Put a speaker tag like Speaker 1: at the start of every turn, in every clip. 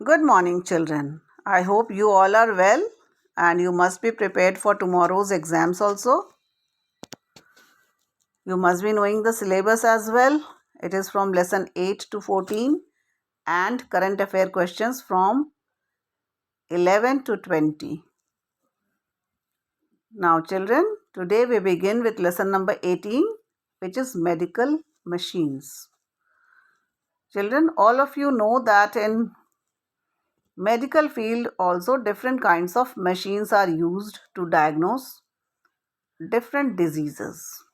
Speaker 1: Good morning, children. I hope you all are well and you must be prepared for tomorrow's exams also. You must be knowing the syllabus as well. It is from lesson 8 to 14 and current affair questions from 11 to 20. Now, children, today we begin with lesson number 18, which is medical machines. Children, all of you know that in medical field also different kinds of machines are used to diagnose different diseases.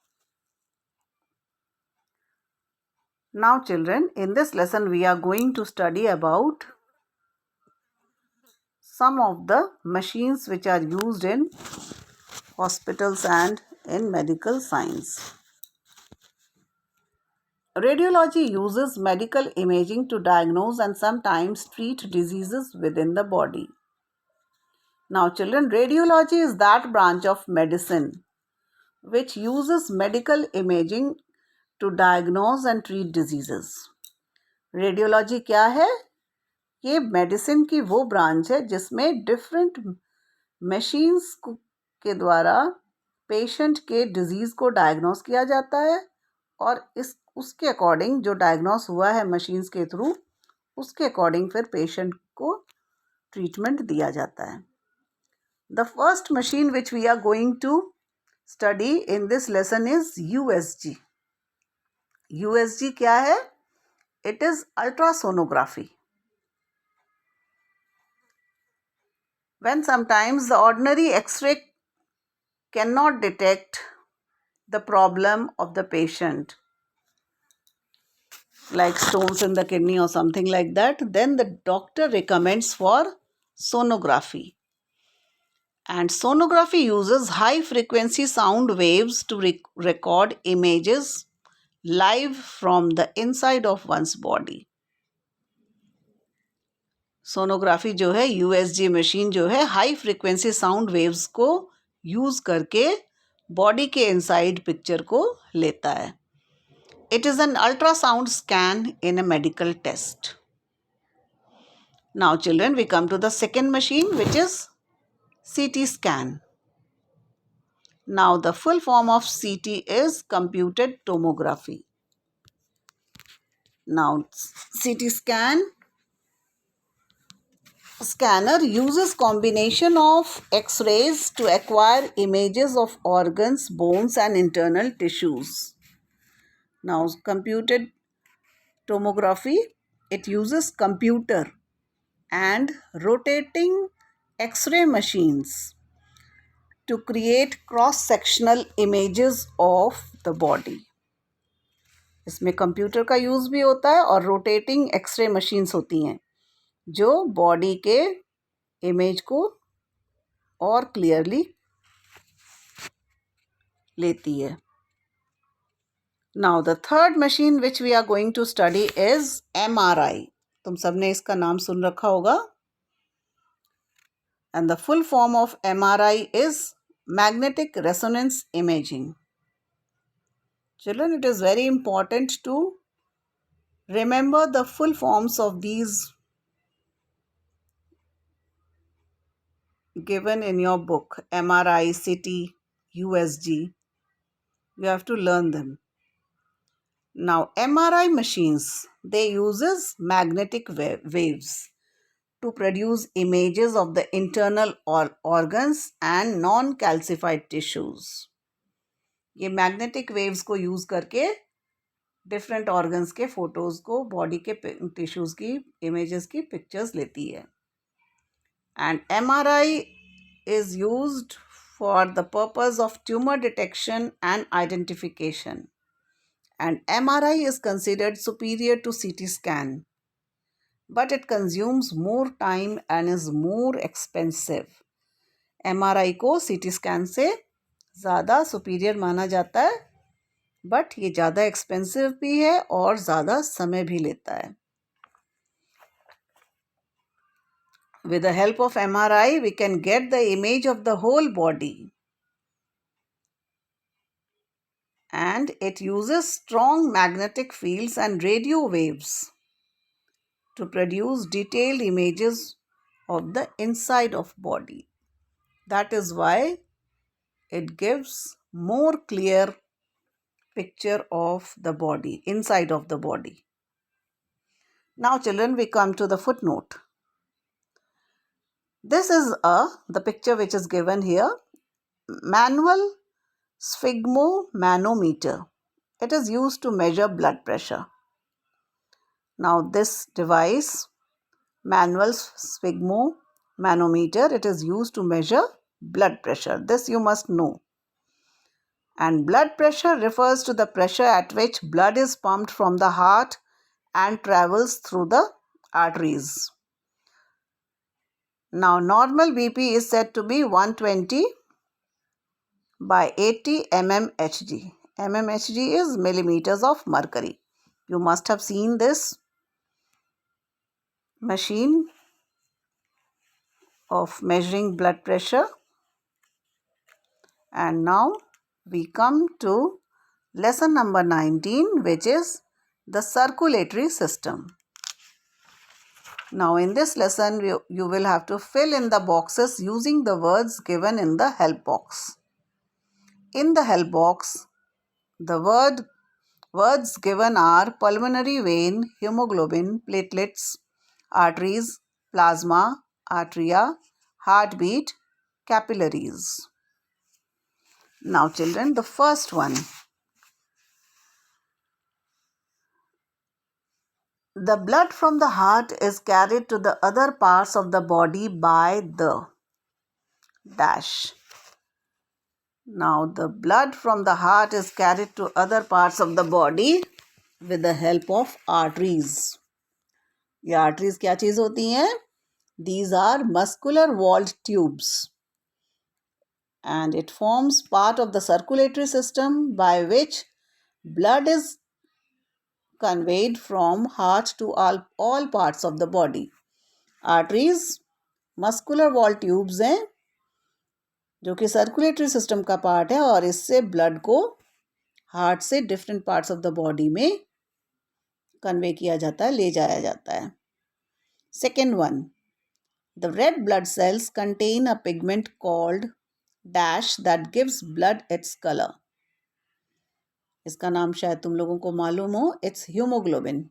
Speaker 1: Now children, in this lesson we are going to study about some of the machines which are used in hospitals and in medical science. Radiology uses medical imaging to diagnose and sometimes treat diseases within the body. Now children, radiology is that branch of medicine which uses medical imaging to diagnose and treat diseases. Radiology क्या है? ये medicine की वो branch है जिसमें different machines के द्वारा patient के डिजीज़ को डायग्नोस किया जाता है और उसके अकॉर्डिंग जो डायग्नोस हुआ है मशीन्स के थ्रू उसके अकॉर्डिंग फिर पेशेंट को ट्रीटमेंट दिया जाता है. The first machine which we are going to study in this lesson is USG. USG क्या है? It is ultrasonography. When sometimes the ordinary X-ray cannot detect the problem of the patient, like stones in the kidney or something like that, then the doctor recommends for sonography. And sonography uses high frequency sound waves to record images live from the inside of one's body. Sonography जो है USG machine जो है high frequency sound waves को use करके body के inside picture को लेता है. It is an ultrasound scan in a medical test. Now children, we come to the second machine which is CT scan. Now the full form of CT is computed tomography. Now CT scanner uses combination of X-rays to acquire images of organs, bones and internal tissues. Now, computed tomography, it uses computer and rotating X-ray machines to create cross-sectional images of the body. इसमें computer का use भी होता है और rotating x ray machines होती हैं जो body के इमेज को और क्लियरली लेती है. Now the third machine which we are going to study is MRI. तुम सबने इसका नाम सुन रखा होगा. And the full form of MRI is magnetic resonance imaging. Children, it is very important to remember the full forms of these given in your book. MRI, CT, USG. You have to learn them. Now, MRI machines, they uses magnetic waves to produce images of the internal organs and non-calcified tissues. ये magnetic waves को use करके different organs के photos को body के tissues की images की pictures लेती है. And MRI is used for the purpose of tumor detection and identification. And MRI is considered superior to CT scan, but it consumes more time and is more expensive. MRI को CT scan से ज़्यादा superior माना जाता है, but ये ज़्यादा expensive भी है और ज़्यादा समय भी लेता है. With the help of MRI, we can get the image of the whole body. And it uses strong magnetic fields and radio waves to produce detailed images of the inside of body. That is why it gives more clear picture of the body, inside of the body. Now children, we come to the footnote. This is the picture which is given here. Manual sphygmomanometer. It is used to measure blood pressure. Now this device, manual sphygmomanometer, it is used to measure blood pressure. This you must know. And blood pressure refers to the pressure at which blood is pumped from the heart and travels through the arteries. Now normal BP is said to be 120 by 80 mmHg. mmHg is millimeters of mercury. You must have seen this machine of measuring blood pressure. And now we come to lesson number 19, which is the circulatory system. Now in this lesson, you will have to fill in the boxes using the words given in the help box. In the help box, the words given are pulmonary vein, hemoglobin, platelets, arteries, plasma, arteria, heartbeat, capillaries. Now children, the first one. The blood from the heart is carried to the other parts of the body by the dash. Now the blood from the heart is carried to other parts of the body with the help of arteries. ये arteries क्या चीज़ होती हैं? These are muscular walled tubes, and it forms part of the circulatory system by which blood is conveyed from heart to all parts of the body. Arteries muscular wall tubes हैं जो कि circulatory system का part है और इससे blood को heart से different parts of the body में कन्वे किया जाता है, ले जाया जाता है. Second one, the red blood sales contain a pigment called dash that gives blood its colour. इसका नाम शायद तुम लोगों को मालूम हो. It's haemoglobin.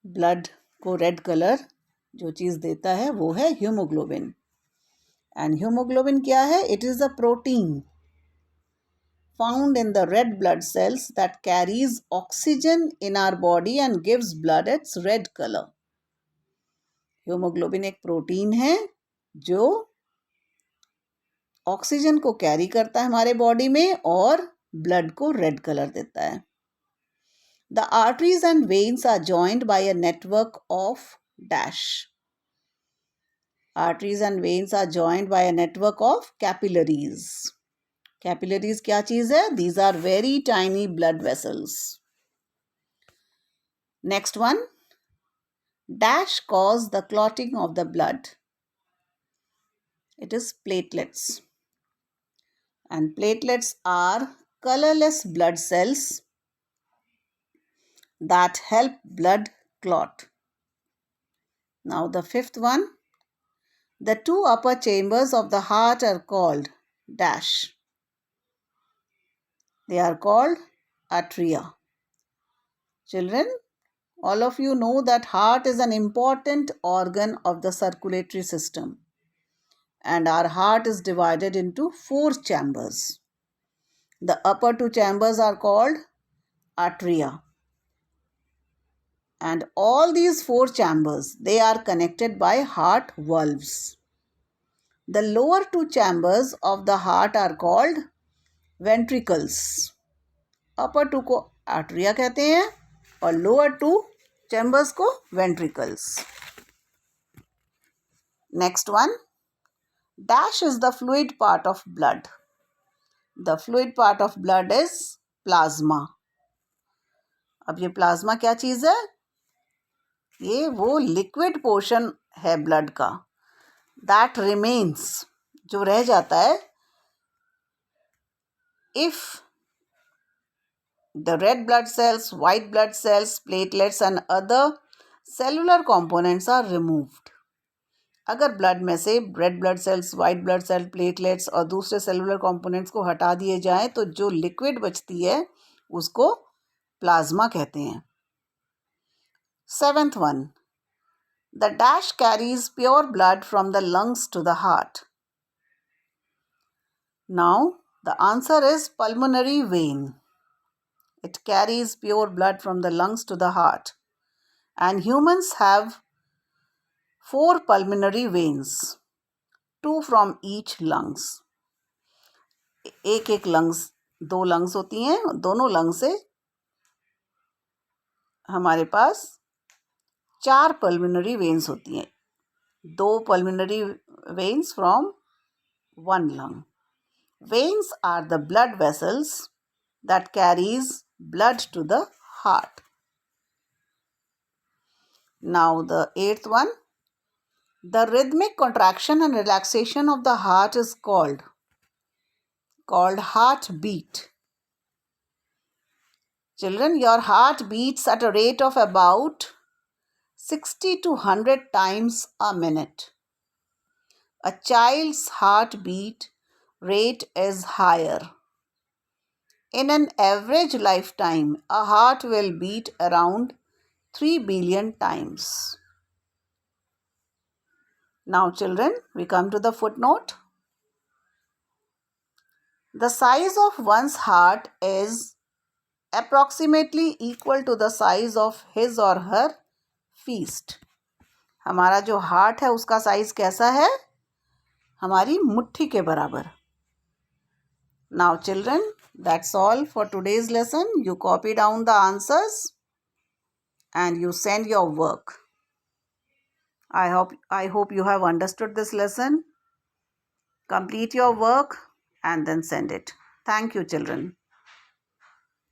Speaker 1: ब्लड को रेड कलर जो चीज़ देता है वो है हीमोग्लोबिन. एंड हीमोग्लोबिन क्या है? It is a protein found in the red blood cells that carries oxygen in our body and gives blood its red color. Haemoglobin एक protein है जो ऑक्सीजन को कैरी करता है हमारे बॉडी में और ब्लड को रेड कलर देता है. The arteries and veins are joined by a network of dash. Arteries and veins are joined by a network of capillaries. Capillaries क्या चीज़ है? These are very tiny blood vessels. Next one, dash cause the clotting of the blood. It is platelets. And platelets are colorless blood cells that help blood clot. Now the fifth one, the two upper chambers of the heart are called dash. They are called atria. Children, all of you know that heart is an important organ of the circulatory system, and our heart is divided into 4 chambers. The upper 2 chambers are called atria, and all these 4 chambers, they are connected by heart valves. The lower 2 chambers of the heart are called ventricles. Upper 2 को atria कहते हैं और lower 2 chambers को ventricles. Next one, dash is the fluid part of blood. The fluid part of blood is plasma. अब ये plasma क्या चीज़ है? ये वो लिक्विड पोर्शन है ब्लड का, दैट रिमेन्स, जो रह जाता है if the red blood cells, white blood cells, platelets and other cellular components are removed. अगर ब्लड में से red blood cells, white blood cell, platelets और दूसरे सेलुलर कंपोनेंट्स को हटा दिए जाएं तो जो लिक्विड बचती है उसको प्लाज्मा कहते हैं. 7th one, the dash carries pure blood from the lungs to the heart. Now the answer is pulmonary vein. It carries pure blood from the lungs to the heart. And humans have 4 pulmonary veins, 2 from each lungs. एक lungs, 2 lungs होती हैं, दोनों lung से हमारे पास 4 pulmonary veins होती हैं. 2 pulmonary veins from 1 lung. Veins are the blood vessels that carries blood to the heart. Now the 8th one. The rhythmic contraction and relaxation of the heart is called heartbeat. Children, your heart beats at a rate of about 60 to 100 times a minute. A child's heartbeat rate is higher. In an average lifetime, a heart will beat around 3 billion times. Now, children, we come to the footnote. The size of one's heart is approximately equal to the size of his or her fist. हमारा जो heart है उसका size कैसा है? हमारी मुट्ठी के बराबर. Now children, that's all for today's lesson. You copy down the answers and you send your work. I hope you have understood this lesson. Complete your work and then send it. Thank you, children.